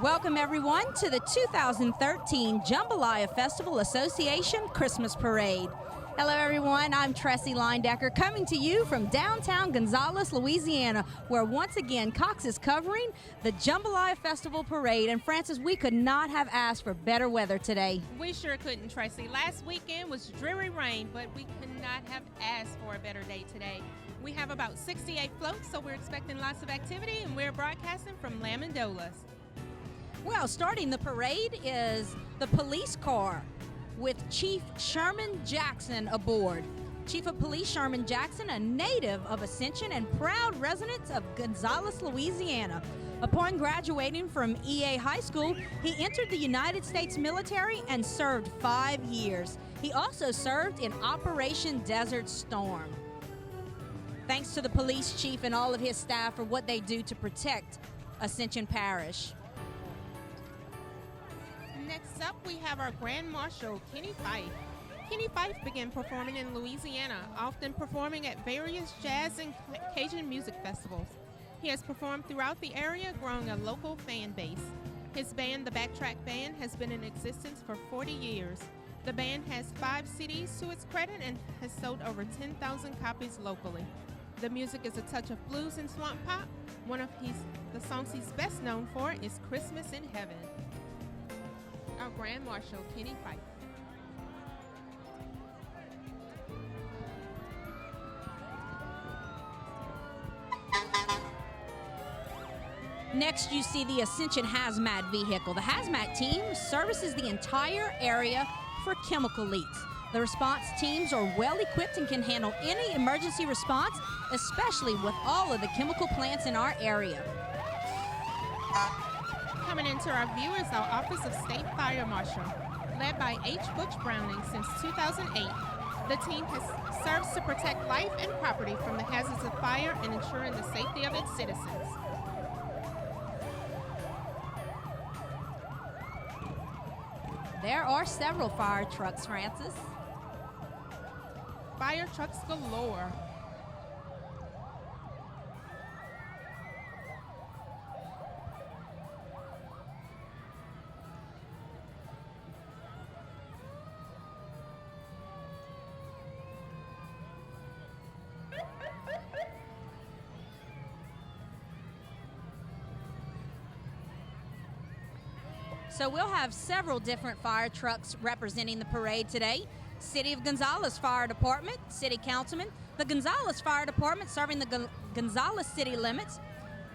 Welcome everyone to the 2013 Jambalaya Festival Association Christmas Parade. Hello everyone, I'm Tressie Linedecker coming to you from downtown Gonzales, Louisiana, where once again Cox is covering the Jambalaya Festival Parade. And Francis, we could not have asked for better weather today. We sure couldn't, Tressie. Last weekend was dreary rain, but we could not have asked for a better day today. We have about 68 floats, so we're expecting lots of activity, and we're broadcasting from Lamandolas. Well, starting the parade is the police car with Chief Sherman Jackson aboard. Chief of Police Sherman Jackson, a native of Ascension and proud resident of Gonzales, Louisiana. Upon graduating from EA High School, he entered the United States military and served 5 years. He also served in Operation Desert Storm. Thanks to the police chief and all of his staff for what they do to protect Ascension Parish. Next up, we have our Grand Marshal, Kenny Fife. Kenny Fife began performing in Louisiana, often performing at various jazz and Cajun music festivals. He has performed throughout the area, growing a local fan base. His band, the Backtrack Band, has been in existence for 40 years. The band has 5 CDs to its credit and has sold over 10,000 copies locally. The music is a touch of blues and swamp pop. One of the songs he's best known for is Christmas in Heaven. Our Grand Marshal, Kenny Fife. Next, you see the Ascension Hazmat vehicle. The Hazmat team services the entire area for chemical leaks. The response teams are well equipped and can handle any emergency response, especially with all of the chemical plants in our area. Coming into our view is our Office of State Fire Marshal, led by H. Butch Browning since 2008. The team serves to protect life and property from the hazards of fire and ensuring the safety of its citizens. There are several fire trucks, Francis. Fire trucks galore. So we'll have several different fire trucks representing the parade today. City of Gonzales Fire Department, City Councilman, the Gonzales Fire Department serving the Gonzales city limits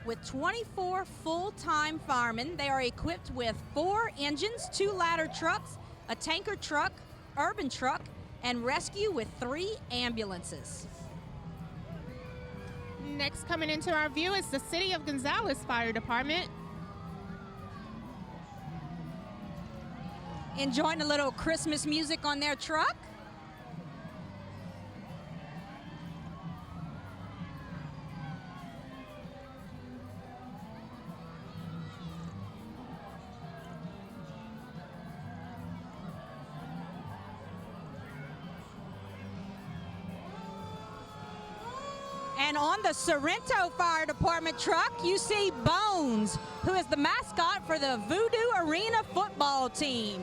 with 24 full-time firemen. They are equipped with 4 engines, 2 ladder trucks, a tanker truck, urban truck, and rescue with 3 ambulances. Next coming into our view is the City of Gonzales Fire Department. Enjoying a little Christmas music on their truck. And on the Sorrento Fire Department truck, you see Bones, who is the mascot for the Voodoo Arena football team.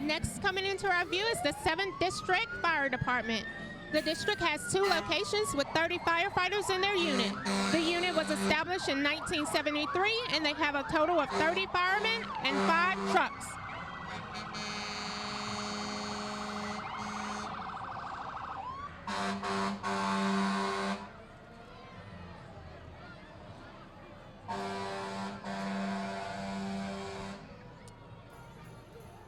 Next coming into our view is the 7th District Fire Department. The district has 2 locations with 30 firefighters in their unit. The unit was established in 1973 and they have a total of 30 firemen and 5 trucks.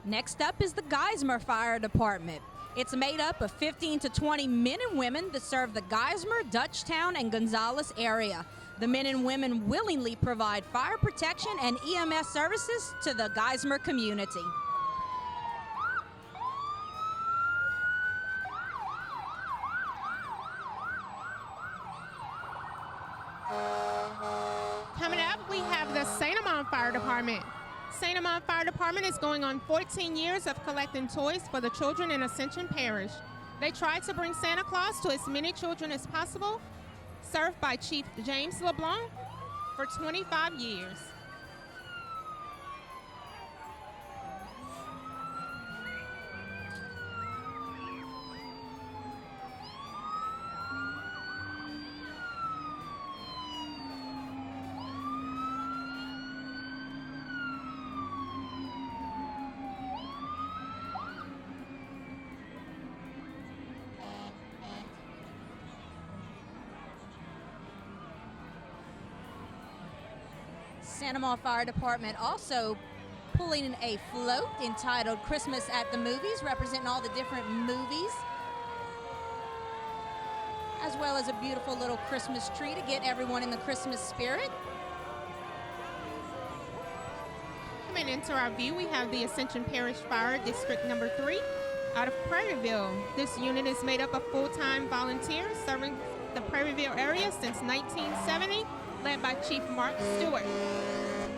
Next up is the Geismar Fire Department. It's made up of 15 to 20 men and women that serve the Geismar, Dutchtown, and Gonzales area. The men and women willingly provide fire protection and EMS services to the Geismar community. Coming up, we have the St. Amand Fire Department. St. Amand Fire Department is going on 14 years of collecting toys for the children in Ascension Parish. They try to bring Santa Claus to as many children as possible, served by Chief James LeBlanc for 25 years. Santa Maria Fire Department also pulling a float entitled Christmas at the Movies, representing all the different movies, as well as a beautiful little Christmas tree to get everyone in the Christmas spirit. Coming into our view, we have the Ascension Parish Fire District Number 3 out of Prairieville. This unit is made up of full-time volunteers serving the Prairieville area since 1970, led by Chief Mark Stewart.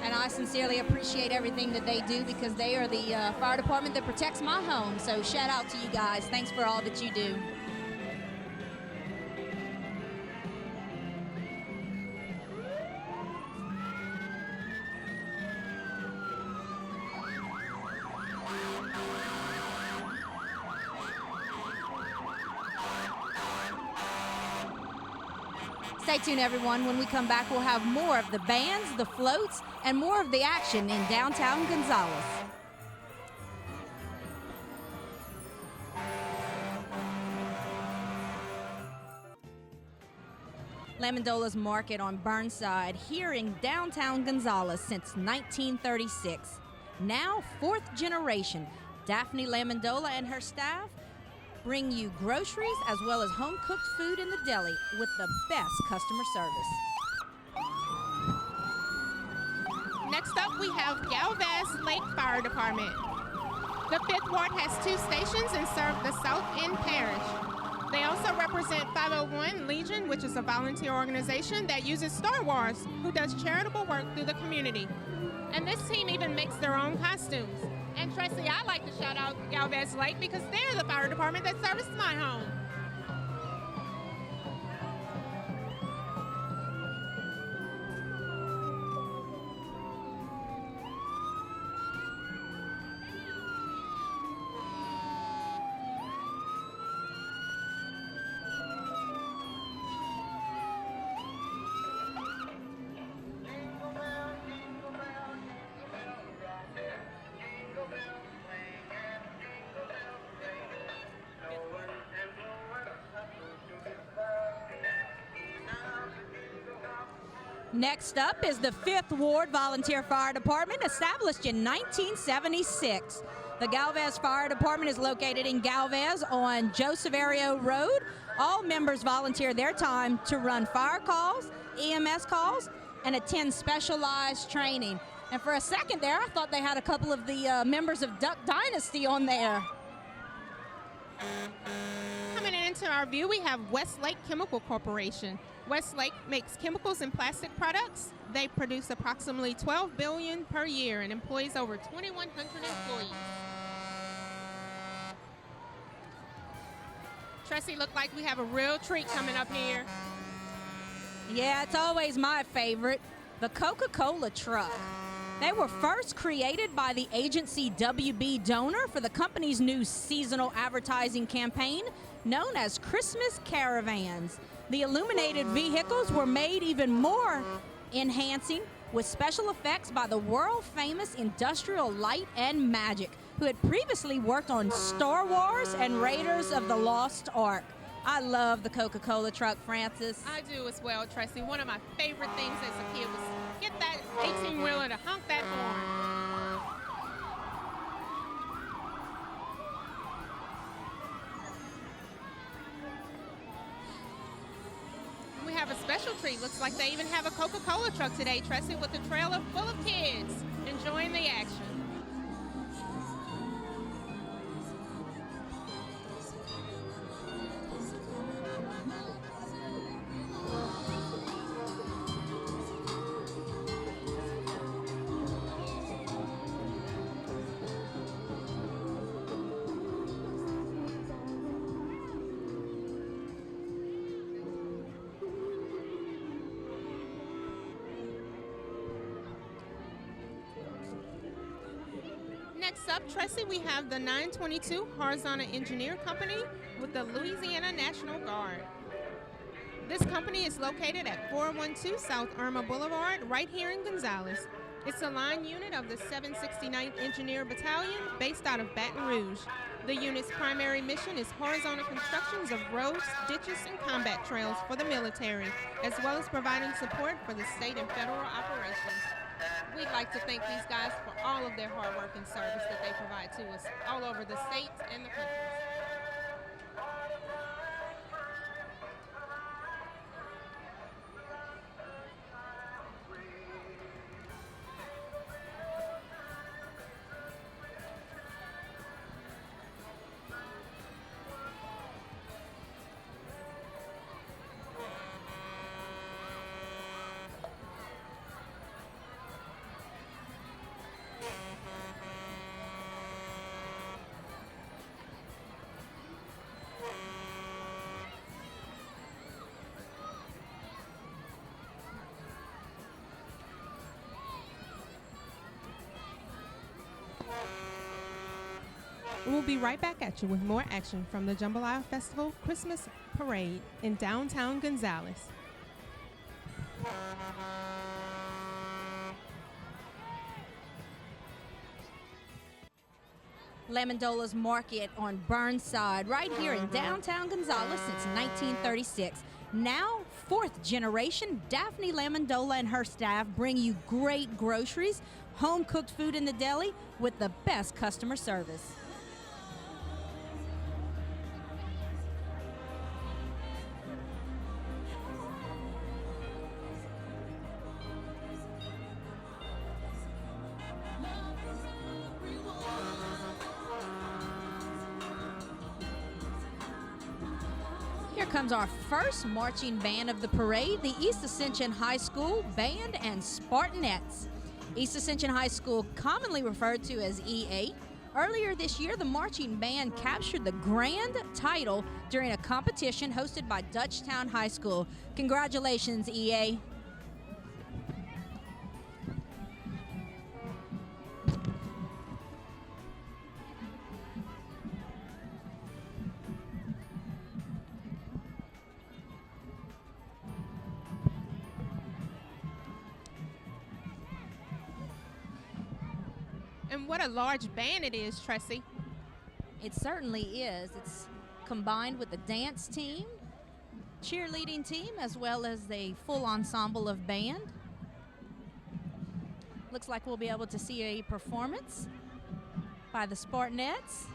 And I sincerely appreciate everything that they do because they are the fire department that protects my home. So shout out to you guys. Thanks for all that you do. Stay tuned, everyone. When we come back, we'll have more of the bands, the floats, and more of the action in downtown Gonzales. Lamandola's Market on Burnside, here in downtown Gonzales since 1936. Now, fourth generation. Daphne Lamandola and her staff bring you groceries as well as home-cooked food in the deli with the best customer service. Next up, we have Galvez Lake Fire Department. The 5th Ward has 2 stations and serve the South End Parish. They also represent 501 Legion, which is a volunteer organization that uses Star Wars, who does charitable work through the community. And this team even makes their own costumes. And Tracy, I like to shout out Galvez Lake because they're the fire department that services my home. Next up is the 5th Ward Volunteer Fire Department, established in 1976. The Galvez Fire Department is located in Galvez on Joseph Arroyo Road. All members volunteer their time to run fire calls, EMS calls, and attend specialized training. And for a second there, I thought they had a couple of the members of Duck Dynasty on there. Coming into our view, we have Westlake Chemical Corporation. Westlake makes chemicals and plastic products. They produce approximately $12 billion per year and employs over 2,100 employees. Tracy, look like we have a real treat coming up here. Yeah, it's always my favorite, the Coca-Cola truck. They were first created by the agency WB Donor for the company's new seasonal advertising campaign known as Christmas Caravans. The illuminated vehicles were made even more enhancing with special effects by the world-famous Industrial Light and Magic, who had previously worked on Star Wars and Raiders of the Lost Ark. I love the Coca-Cola truck, Francis. I do as well, Tracy. One of my favorite things as a kid was get that 18-wheeler to honk that horn. have a special treat. Looks like they even have a Coca-Cola truck today, Tressie, with a trailer full of kids enjoying the action. Next up, Tressie, we have the 922 Horizontal Engineer Company with the Louisiana National Guard. This company is located at 412 South Irma Boulevard, right here in Gonzales. It's a line unit of the 769th Engineer Battalion based out of Baton Rouge. The unit's primary mission is horizontal constructions of roads, ditches, and combat trails for the military, as well as providing support for the state and federal operations. We'd like to thank these guys for all of their hard work and service that they provide to us all over the states and the country. We'll be right back at you with more action from the Jambalaya Festival Christmas Parade in downtown Gonzales. Lamandola's Market on Burnside, right here in downtown Gonzales since 1936. Now, fourth generation, Daphne Lamandola and her staff bring you great groceries, home-cooked food in the deli with the best customer service. Here comes our first marching band of the parade, the East Ascension High School Band and Spartanettes. East Ascension High School, commonly referred to as EA. Earlier this year, the marching band captured the grand title during a competition hosted by Dutchtown High School. Congratulations, EA. And what a large band it is, Tressie. It certainly is. It's combined with the dance team, cheerleading team, as well as the full ensemble of band. Looks like we'll be able to see a performance by the Spartanettes.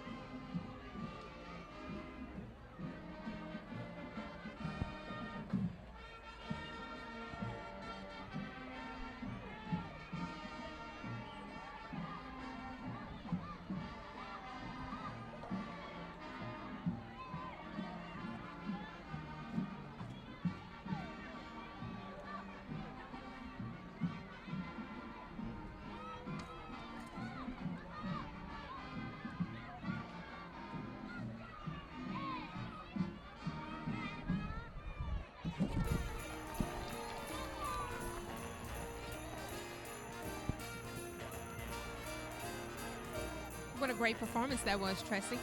What a great performance that was, Tressie.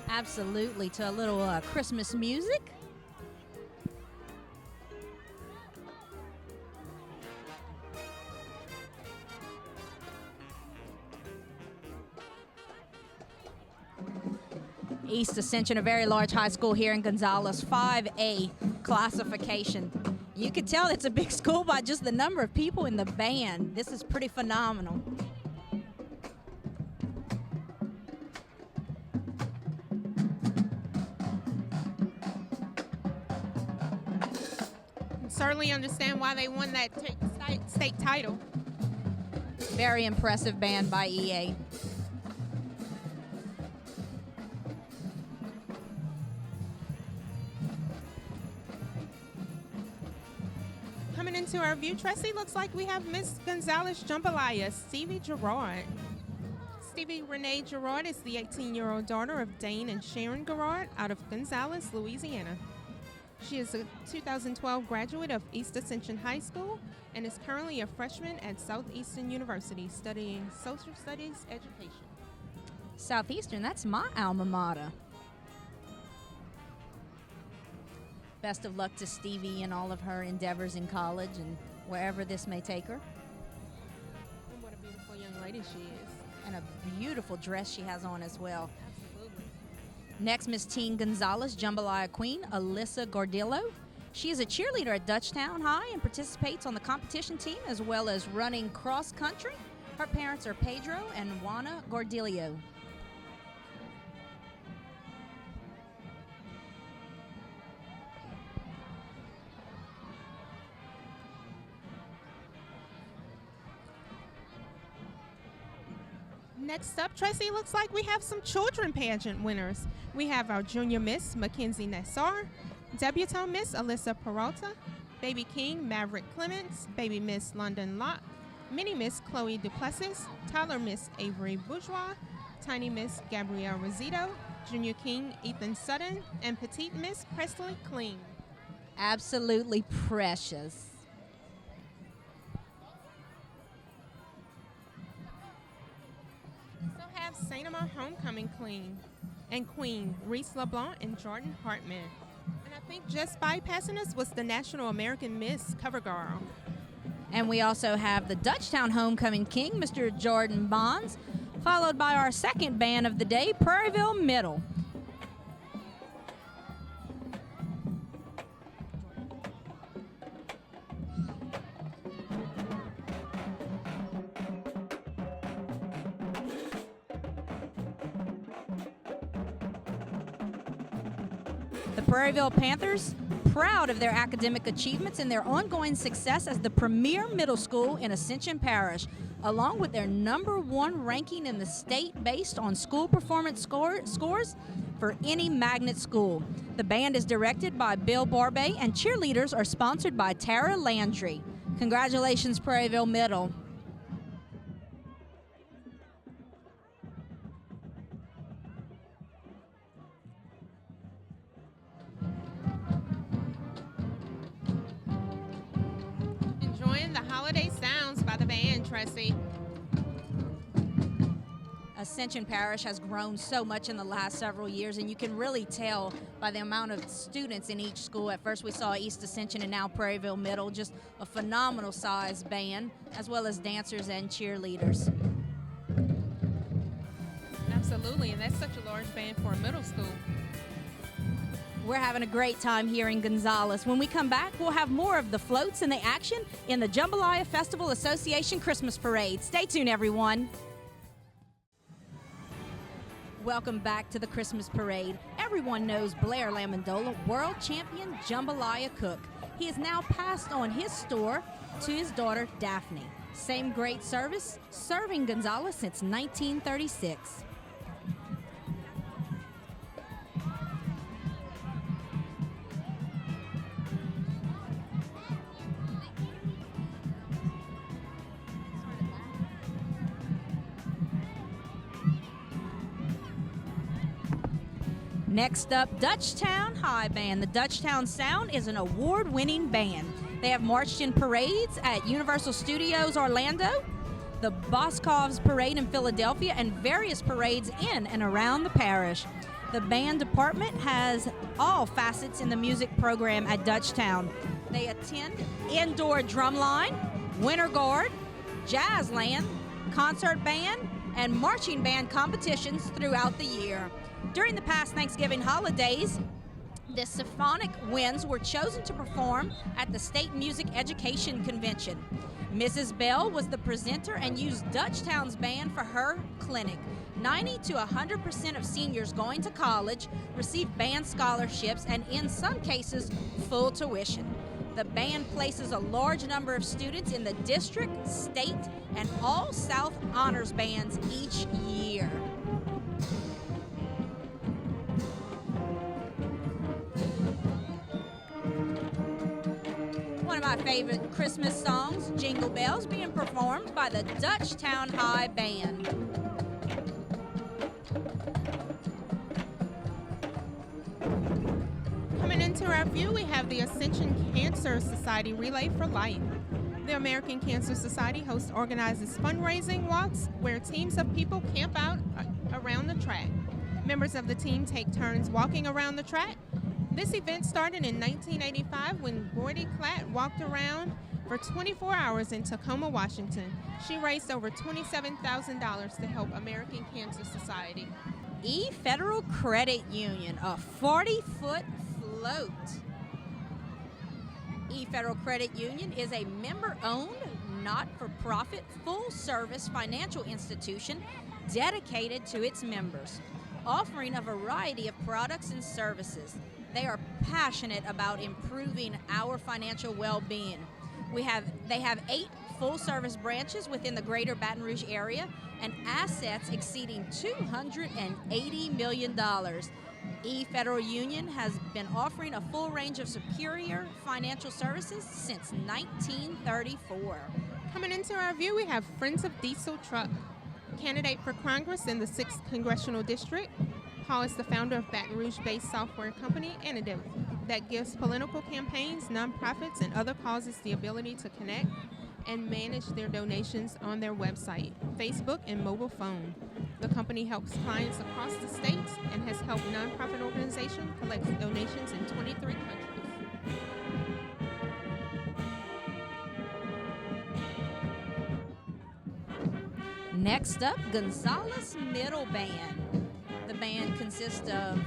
Absolutely, to a little Christmas music. East Ascension, a very large high school here in Gonzales, 5A classification. You could tell it's a big school by just the number of people in the band. This is pretty phenomenal. certainly understand why they won that state title. Very impressive band by EA. Coming into our view, Tracy, looks like we have Miss Gonzalez Jambalaya, Stevie Gerard. Stevie Renee Gerard is the 18-year-old daughter of Dane and Sharon Gerard out of Gonzales, Louisiana. She is a 2012 graduate of East Ascension High School and is currently a freshman at Southeastern University studying social studies education. Southeastern, that's my alma mater. Best of luck to Stevie and all of her endeavors in college and wherever this may take her. And what a beautiful young lady she is. And a beautiful dress she has on as well. Absolutely. Next, Miss Teen Gonzalez, Jambalaya Queen, Alyssa Gordillo. She is a cheerleader at Dutchtown High and participates on the competition team as well as running cross country. Her parents are Pedro and Juana Gordillo. Next up, Tracy, looks like we have some children pageant winners. We have our junior miss, Mackenzie Nassar, debutante miss, Alyssa Peralta, baby king, Maverick Clements, baby miss, London Locke, mini miss, Chloe Duplessis, toddler miss, Avery Bourgeois, tiny miss, Gabrielle Rosito, junior king, Ethan Sutton, and petite miss, Presley Kling. Absolutely precious. St. Amar Homecoming Queen, Reese LeBlanc and Jordan Hartman. And I think just bypassing us was the National American Miss Cover Girl. And we also have the Dutchtown Homecoming King, Mr. Jordan Bonds, followed by our second band of the day, Prairieville Middle. The Prairieville Panthers, proud of their academic achievements and their ongoing success as the premier middle school in Ascension Parish, along with their #1 ranking in the state based on school performance scores for any magnet school. The band is directed by Bill Barbay and cheerleaders are sponsored by Tara Landry. Congratulations, Prairieville Middle. Holiday sounds by the band, Tracy. Ascension Parish has grown so much in the last several years, and you can really tell by the amount of students in each school. At first we saw East Ascension and now Prairieville Middle, just a phenomenal size band, as well as dancers and cheerleaders. Absolutely, and that's such a large band for a middle school. We're having a great time here in Gonzales. When we come back, we'll have more of the floats and the action in the Jambalaya Festival Association Christmas Parade. Stay tuned, everyone. Welcome back to the Christmas Parade. Everyone knows Blair Lamondola, world champion jambalaya cook. He has now passed on his store to his daughter, Daphne. Same great service, serving Gonzales since 1936. Next up, Dutchtown High Band. The Dutchtown Sound is an award-winning band. They have marched in parades at Universal Studios Orlando, the Boscov's Parade in Philadelphia, and various parades in and around the parish. The band department has all facets in the music program at Dutchtown. They attend indoor drumline, winter guard, jazzland, concert band, and marching band competitions throughout the year. During the past Thanksgiving holidays, the symphonic winds were chosen to perform at the State Music Education Convention. Mrs. Bell was the presenter and used Dutchtown's band for her clinic. 90 to 100% of seniors going to college receive band scholarships and in some cases, full tuition. The band places a large number of students in the district, state, and all South honors bands each year. One of my favorite Christmas songs, Jingle Bells, being performed by the Dutchtown High Band. Coming into our view, we have the Ascension Cancer Society Relay for Life. The American Cancer Society organizes fundraising walks where teams of people camp out around the track. Members of the team take turns walking around the track. This event started in 1985 when Gordy Klatt walked around for 24 hours in Tacoma, Washington. She raised over $27,000 to help American Cancer Society. Federal Credit Union, a 40-foot float. Federal Credit Union is a member-owned, not-for-profit, full-service financial institution dedicated to its members, offering a variety of products and services. They are passionate about improving our financial well-being. They have 8 full-service branches within the greater Baton Rouge area and assets exceeding $280 million. Federal Union has been offering a full range of superior financial services since 1934. Coming into our view, we have Friends of Diesel Truck. Candidate for Congress in the 6th Congressional District, Paul is the founder of Baton Rouge-based software company Antidote that gives political campaigns, nonprofits, and other causes the ability to connect and manage their donations on their website, Facebook, and mobile phone. The company helps clients across the states and has helped nonprofit organizations collect donations in 23 countries. Next up, Gonzales Middle Band. The band consists of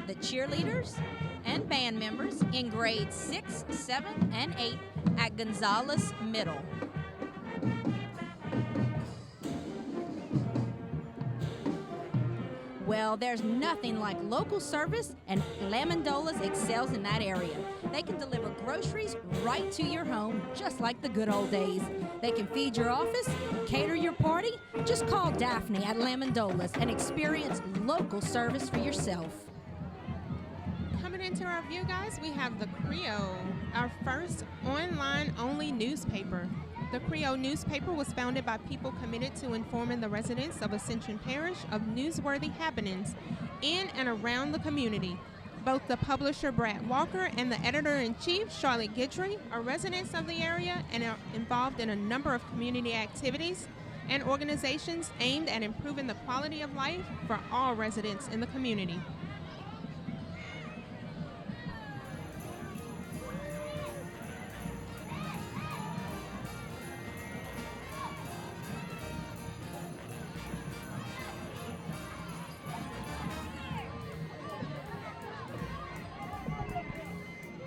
the cheerleaders and band members in grades 6, 7, and 8 at Gonzales Middle. Well, there's nothing like local service, and Lamandola's excels in that area. They can deliver groceries right to your home, just like the good old days. They can feed your office, cater your party. Just call Daphne at Lamandola's and experience local service for yourself. Coming into our view, guys, we have the Creole, our first online-only newspaper. The Creole newspaper was founded by people committed to informing the residents of Ascension Parish of newsworthy happenings in and around the community. Both the publisher, Brad Walker, and the editor-in-chief, Charlotte Guidry, are residents of the area and are involved in a number of community activities and organizations aimed at improving the quality of life for all residents in the community.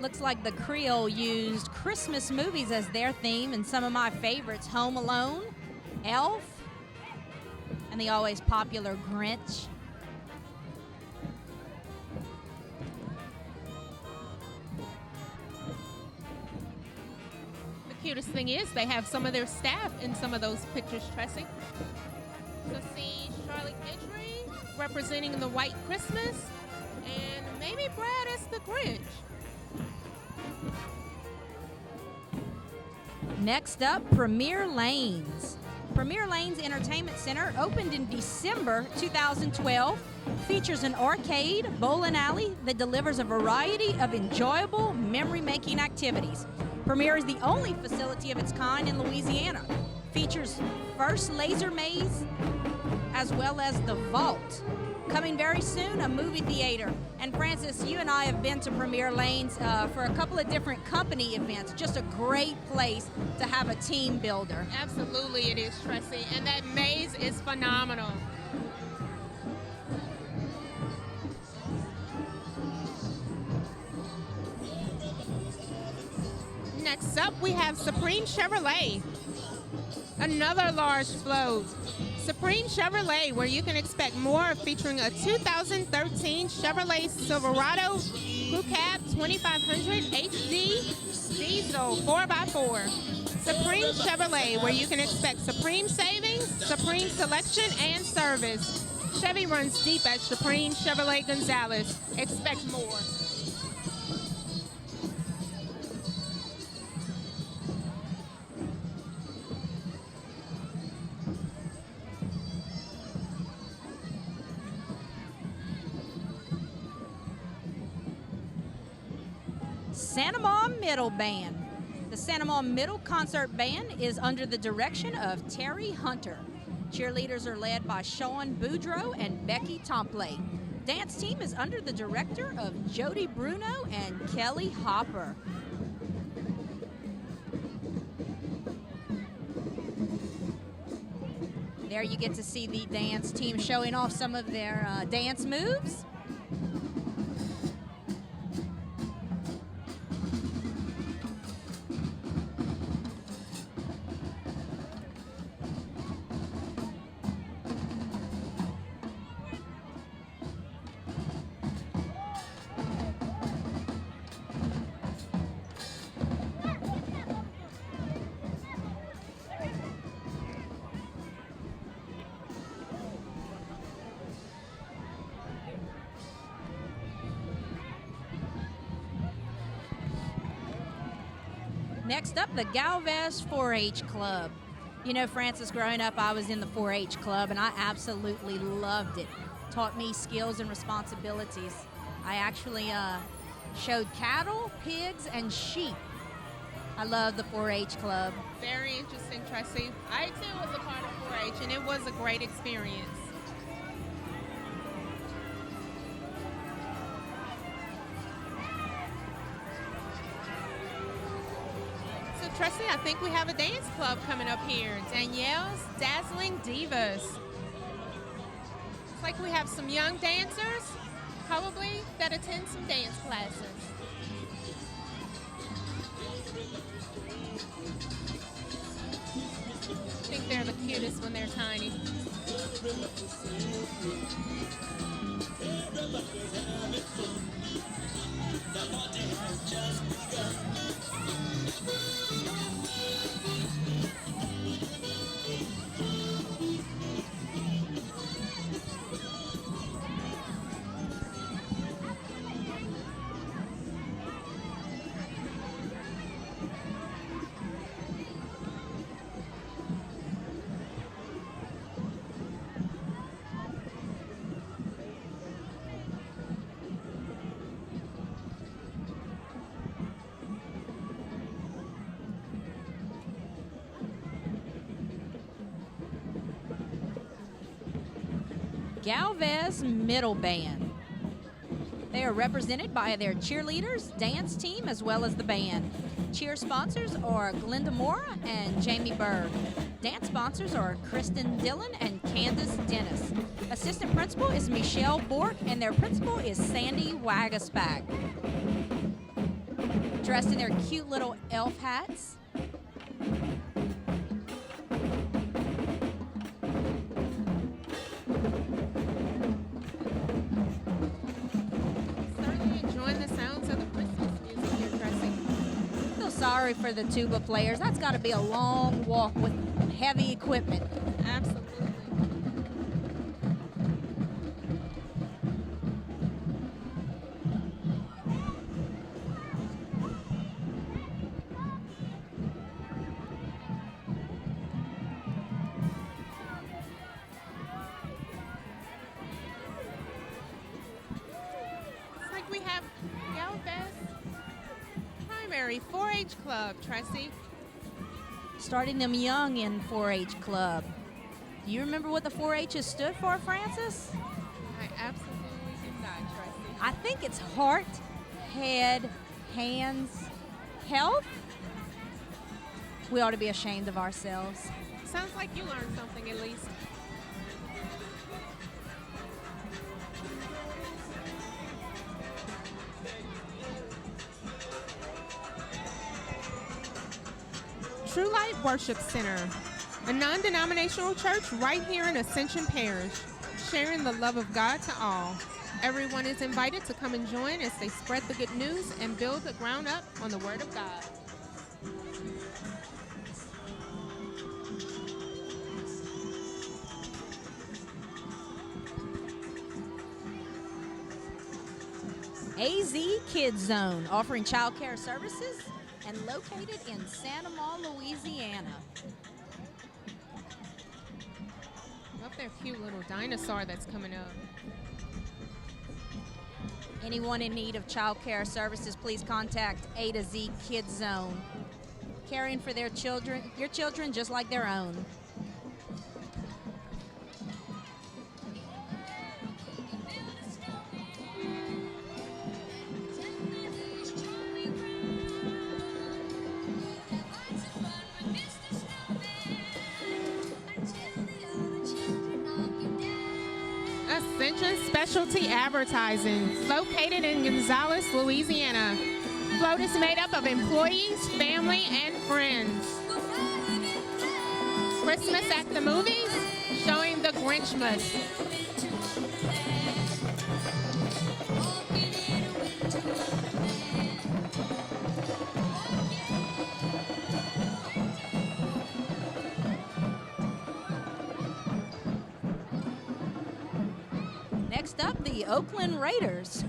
Looks like the Creole used Christmas movies as their theme, and some of my favorites, Home Alone, Elf, and the always popular Grinch. The cutest thing is they have some of their staff in some of those pictures, Tressie. So see Charlotte Guidry representing the White Christmas, and maybe Brad as the Grinch. Next up, Premier Lanes. Premier Lanes Entertainment Center opened in December 2012, features an arcade, bowling alley that delivers a variety of enjoyable memory-making activities. Premier is the only facility of its kind in Louisiana. Features First Laser Maze, as well as the Vault. Coming very soon, a movie theater. And Francis, you and I have been to Premier Lanes for a couple of different company events. Just a great place to have a team builder. Absolutely it is, Tressie. And that maze is phenomenal. Next up, we have Supreme Chevrolet. Another large float. Supreme Chevrolet, where you can expect more, featuring a 2013 Chevrolet Silverado Crew Cab 2500 HD Diesel 4x4. Supreme Chevrolet, where you can expect supreme savings, supreme selection, and service. Chevy runs deep at Supreme Chevrolet Gonzales. Expect more. Santa Maria Middle Band. The Santa Maria Middle Concert Band is under the direction of Terry Hunter. Cheerleaders are led by Sean Boudreau and Becky Tompley. Dance team is under the director of Jody Bruno and Kelly Hopper. There you get to see the dance team showing off some of their dance moves. Next up, the Galvez 4-H Club. You know, Francis, growing up, I was in the 4-H Club, and I absolutely loved it. Taught me skills and responsibilities. I actually showed cattle, pigs, and sheep. I love the 4-H Club. Very interesting, Tracy. I, too, was a part of 4-H, and it was a great experience. Tracy, I think we have a dance club coming up here. Danielle's Dazzling Divas. It's like we have some young dancers, probably, that attend some dance classes. I think they're the cutest when they're tiny. Galvez Middle Band. They are represented by their cheerleaders, dance team, as well as the band. Cheer sponsors are Glenda Mora and Jamie Berg. Dance sponsors are Kristen Dillon and Candace Dennis. Assistant principal is Michelle Bork, and their principal is Sandy Wagaspack. Dressed in their cute little elf hats. Sorry for the tuba players. That's got to be a long walk with heavy equipment. Absolutely. It's like we have Galvez 4-H Club, Tracy. Starting them young in 4-H Club. Do you remember what the 4-H's stood for, Francis? I absolutely do not, Tracy. I think it's heart, head, hands, health. We ought to be ashamed of ourselves. Sounds like you learned something at least. True Light Worship Center, a non-denominational church right here in Ascension Parish, sharing the love of God to all. Everyone is invited to come and join as they spread the good news and build the ground up on the Word of God. AZ Kids Zone, offering child care services and located in Santa Maria, Louisiana. Love their cute little dinosaur that's coming up. Anyone in need of child care services, please contact A to Z Kids Zone, caring for their children, your children just like their own. Ascension Specialty Advertising, located in Gonzales, Louisiana. Float is made up of employees, family, and friends. Christmas at the movies, showing The Grinchmas. Next up, the Oakland Raiders.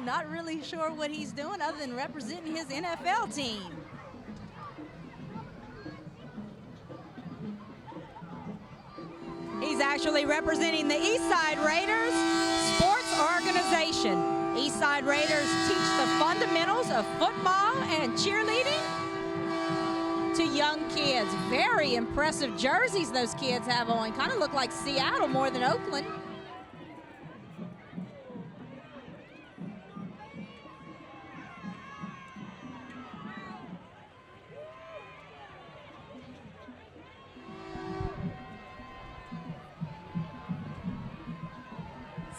Not really sure what he's doing other than representing his NFL team. He's actually representing the Eastside Raiders Sports Organization. Eastside Raiders teach the fundamentals of football and cheerleading to young kids. Very impressive jerseys those kids have on. Kind of look like Seattle more than Oakland.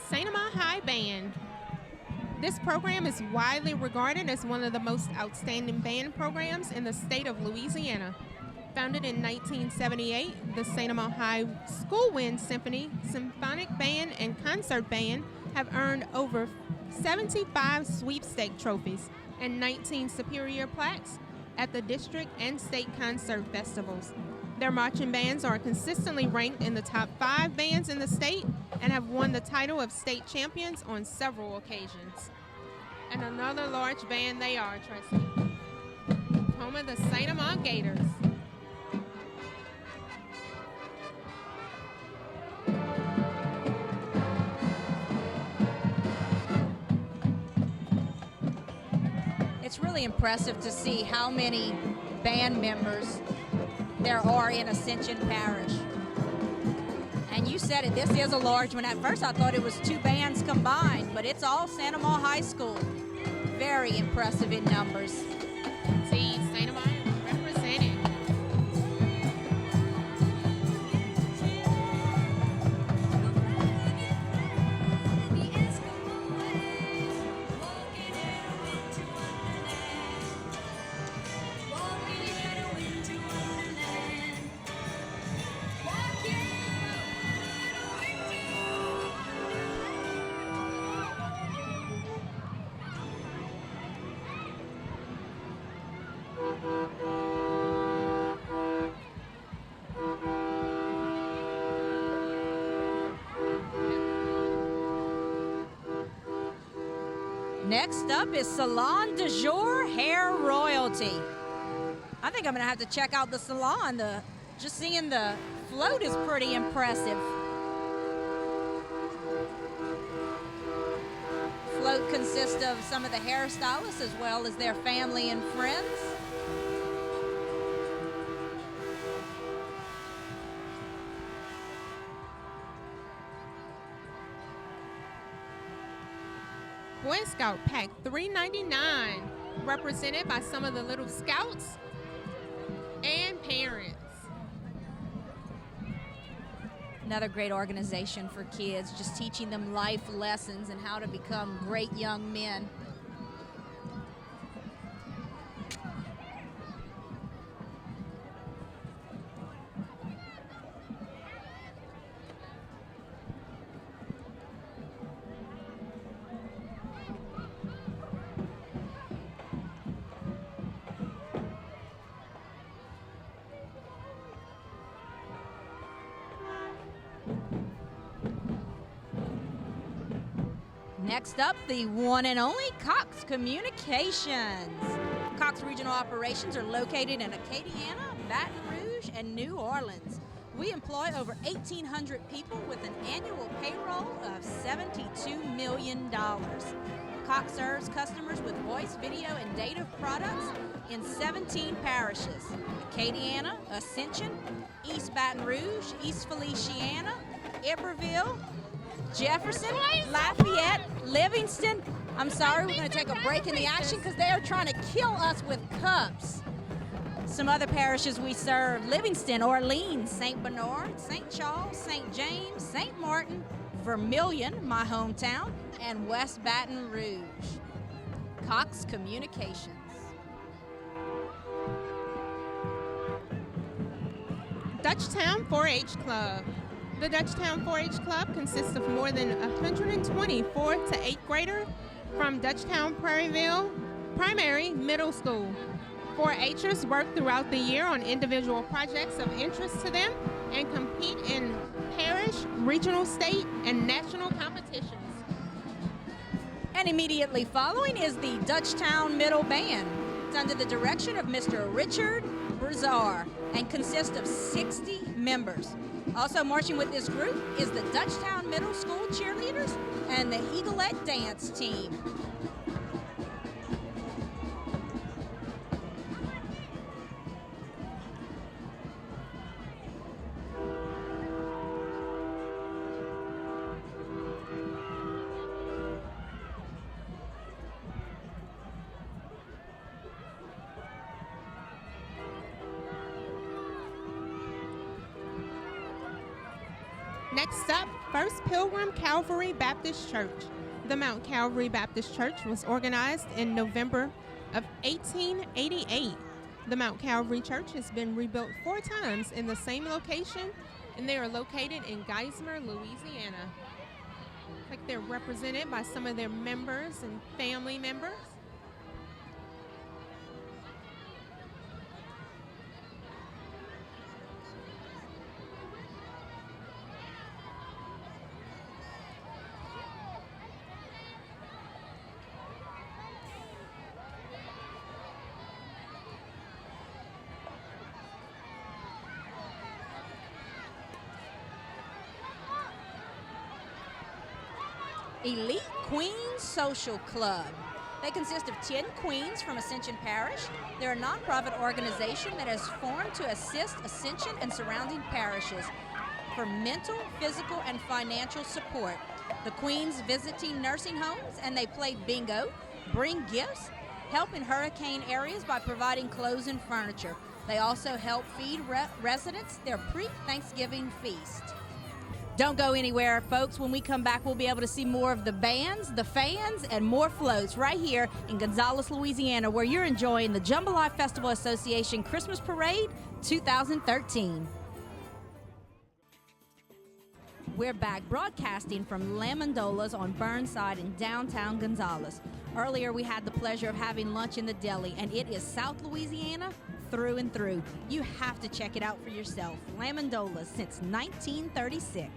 Santa Maria High Band. This program is widely regarded as one of the most outstanding band programs in the state of Louisiana. Founded in 1978, the Santa Maria High School Wind Symphony, Symphonic Band, and Concert Band have earned over 75 sweepstake trophies and 19 superior plaques at the district and state concert festivals. Their marching bands are consistently ranked in the top 5 bands in the state and have won the title of state champions on several occasions. And another large band they are, Tracy. Home of the Santa Maria Gators. It's really impressive to see how many band members there are in Ascension Parish. And you said it, this is a large one. At first I thought it was 2 bands combined, but it's all Santa Maria High School. Very impressive in numbers. See, Santa Maria representing. Next up is Salon de Jour Hair Royalty. I think I'm gonna have to check out the salon. Just seeing the float is pretty impressive. Float consists of some of the hairstylists as well as their family and friends. Boy Scout Pack 399, represented by some of the little scouts and parents. Another great organization for kids, just teaching them life lessons and how to become great young men. Next up, the one and only Cox Communications. Cox Regional Operations are located in Acadiana, Baton Rouge, and New Orleans. We employ over 1,800 people with an annual payroll of $72 million. Cox serves customers with voice, video, and data products in 17 parishes: Acadiana, Ascension, East Baton Rouge, East Feliciana, Iberville, Jefferson, Lafayette, Livingston. I'm sorry, we're going to take a break in the action because they are trying to kill us with cups. Some other parishes we serve: Livingston, Orleans, St. Bernard, St. Charles, St. James, St. Martin, Vermilion, my hometown, and West Baton Rouge. Cox Communications. Dutchtown 4-H Club. The Dutchtown 4-H Club consists of more than 120 4th to 8th graders from Dutchtown Prairieville Primary Middle School. 4-Hers work throughout the year on individual projects of interest to them and compete in parish, regional, state, and national competitions. And immediately following is the Dutchtown Middle Band. It's under the direction of Mr. Richard Brazar and consists of 60 members. Also marching with this group is the Dutchtown Middle School cheerleaders and the Eaglet dance team. Next up, First Pilgrim Calvary Baptist Church. The Mount Calvary Baptist Church was organized in November of 1888. The Mount Calvary Church has been rebuilt 4 times in the same location, and they are located in Geismar, Louisiana. Like they're represented by some of their members and family members. Elite Queens Social Club. They consist of 10 queens from Ascension Parish. They're a nonprofit organization that has formed to assist Ascension and surrounding parishes for mental, physical, and financial support. The queens visiting nursing homes, and they play bingo, bring gifts, help in hurricane areas by providing clothes and furniture. They also help feed residents their pre-Thanksgiving feast. Don't go anywhere, folks. When we come back, we'll be able to see more of the bands, the fans, and more floats right here in Gonzales, Louisiana, where you're enjoying the Jambalaya Festival Association Christmas Parade 2013. We're back broadcasting from La Mandola's on Burnside in downtown Gonzales. Earlier, we had the pleasure of having lunch in the deli, and it is South Louisiana through and through. You have to check it out for yourself. La Mandola's since 1936.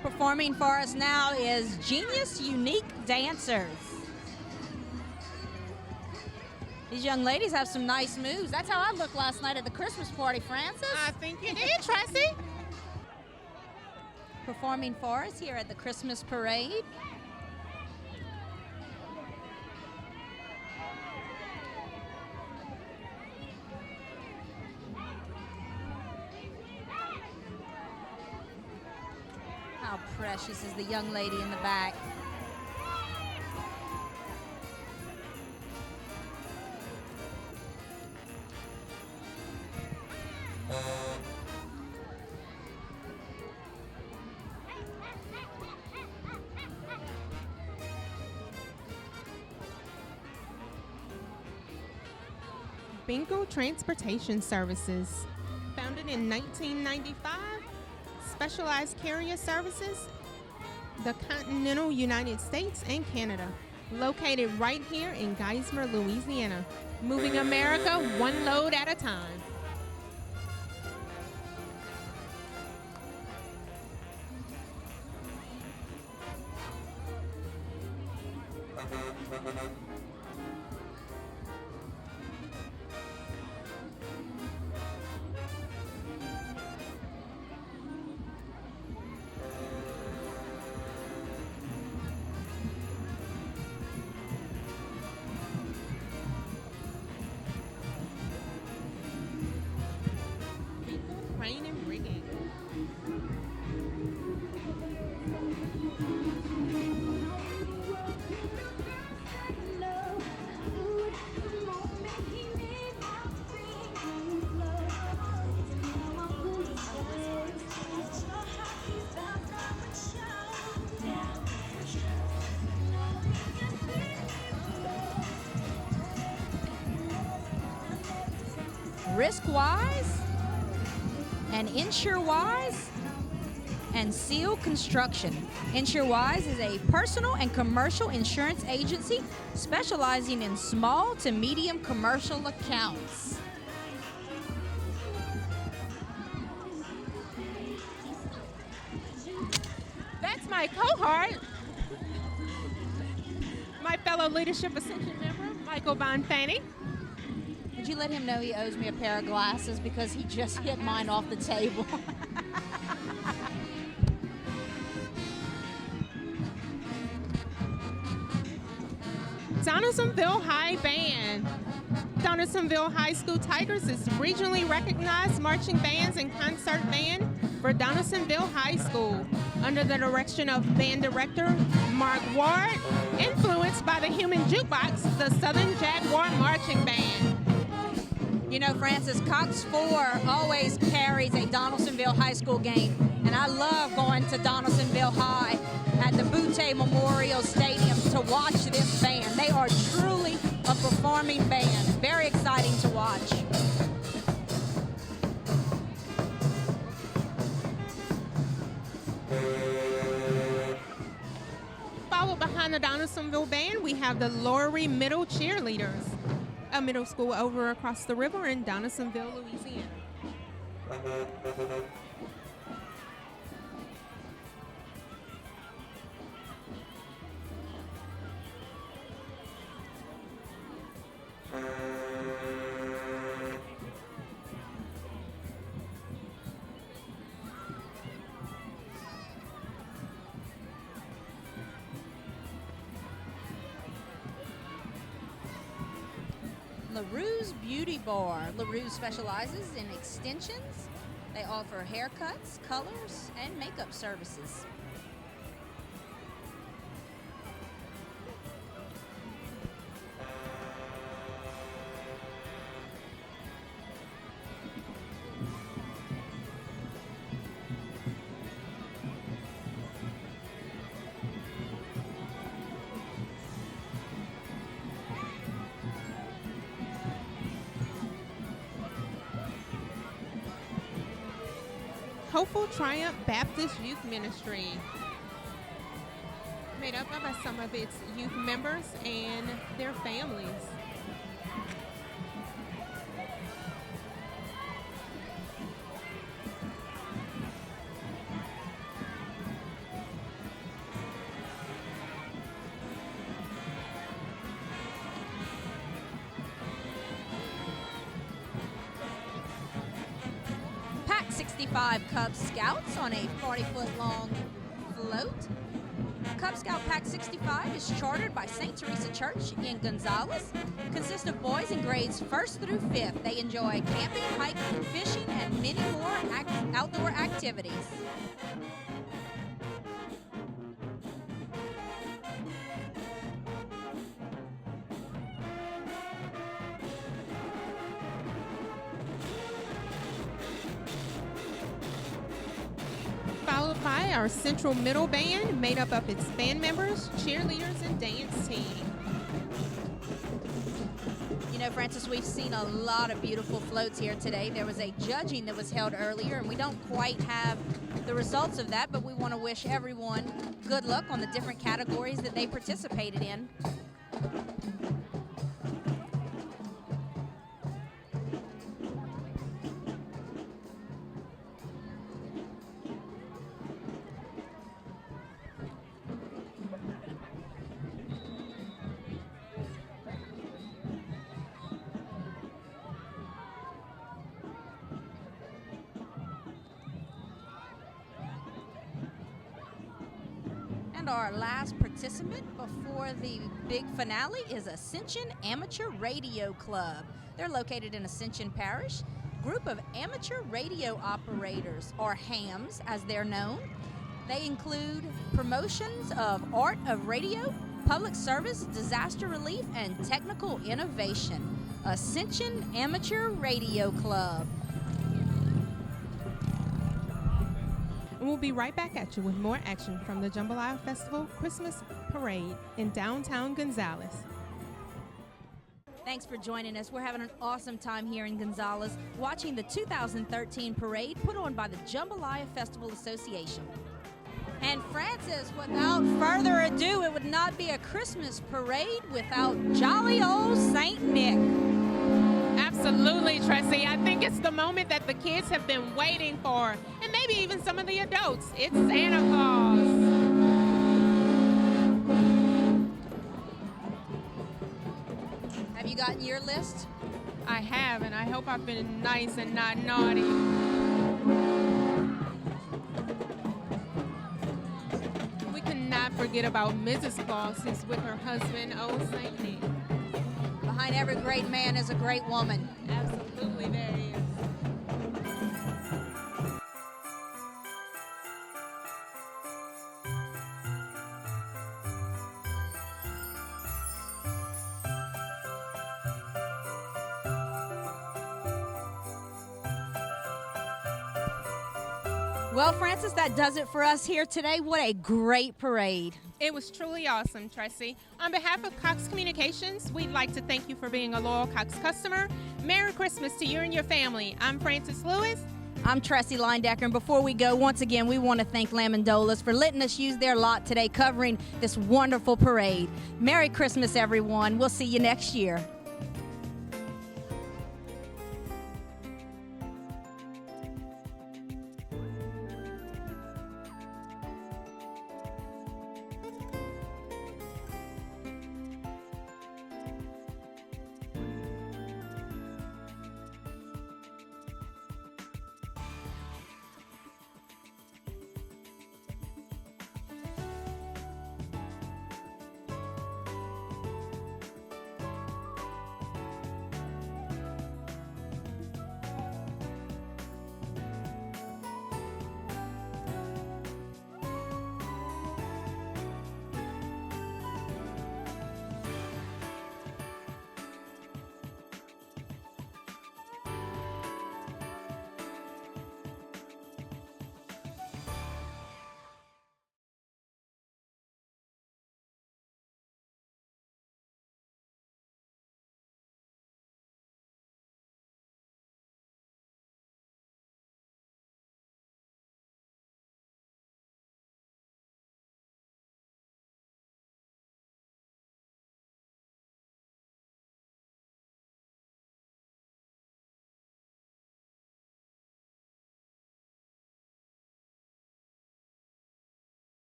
Performing for us now is Genius Unique Dancers. These young ladies have some nice moves. That's how I looked last night at the Christmas party, Francis. I think you did, Tracy. Performing for us here at the Christmas parade. How precious is the young lady in the back. Bingo Transportation Services. Founded in 1995, specialized carrier services the continental United States and Canada, located right here in Geismar, Louisiana, moving America one load at a time. Crane and rigging. Risk-wise and Insure-wise and Seal Construction. Insure-wise is a personal and commercial insurance agency specializing in small to medium commercial accounts. That's my cohort, my fellow Leadership Ascension member, Michael Bonfanti. Did you let him know he owes me a pair of glasses because he just hit mine off the table? Donaldsonville High Band. Donaldsonville High School Tigers is regionally recognized marching bands and concert band for Donaldsonville High School under the direction of band director Mark Ward, influenced by the human jukebox, the Southern Jaguar Marching Band. You know, Francis, Cox 4 always carries a Donaldsonville High School game, and I love going to Donaldsonville High at the Butte Memorial Stadium to watch this band. They are truly a performing band. Very exciting to watch. Followed behind the Donaldsonville Band, we have the Lowry Middle Cheerleaders, a middle school over across the river in Donaldsonville, Louisiana. LaRue's Beauty Bar. LaRue specializes in extensions. They offer haircuts, colors, and makeup services. Hopeful Triumph Baptist Youth Ministry, made up of some of its youth members and their families. Pack 65 Cub Scouts on a 40-foot long float. Cub Scout Pack 65 is chartered by St. Teresa Church in Gonzales. Consists of boys in grades 1st through 5th. They enjoy camping, hiking, fishing, and many more outdoor activities. Followed by our Central Middle Band, made up of its band members, cheerleaders, and dance team. You know, Francis, we've seen a lot of beautiful floats here today. There was a judging that was held earlier, and we don't quite have the results of that, but we want to wish everyone good luck on the different categories that they participated in. And our last participant before the big finale is Ascension Amateur Radio Club. They're located in Ascension Parish. Group of amateur radio operators, or hams as they're known. They include promotions of art of radio, public service, disaster relief, and technical innovation. Ascension Amateur Radio Club. And we'll be right back at you with more action from the Jambalaya Festival Christmas Parade in downtown Gonzales. Thanks for joining us. We're having an awesome time here in Gonzales watching the 2013 parade put on by the Jambalaya Festival Association. And Francis, without further ado, it would not be a Christmas parade without jolly old Saint Nick. Absolutely, Tracy. I think it's the moment that the kids have been waiting for, and maybe even some of the adults. It's Santa Claus. Have you gotten your list? I have, and I hope I've been nice and not naughty. We cannot forget about Mrs. Claus, who's with her husband, old Saint Nick. Behind every great man is a great woman. Absolutely, there is. Well, Francis, that does it for us here today. What a great parade. It was truly awesome, Tracy. On behalf of Cox Communications, we'd like to thank you for being a loyal Cox customer. Merry Christmas to you and your family. I'm Francis Lewis. I'm Tracy Linedecker, and before we go, once again, we want to thank Lamandolas for letting us use their lot today covering this wonderful parade. Merry Christmas, everyone. We'll see you next year.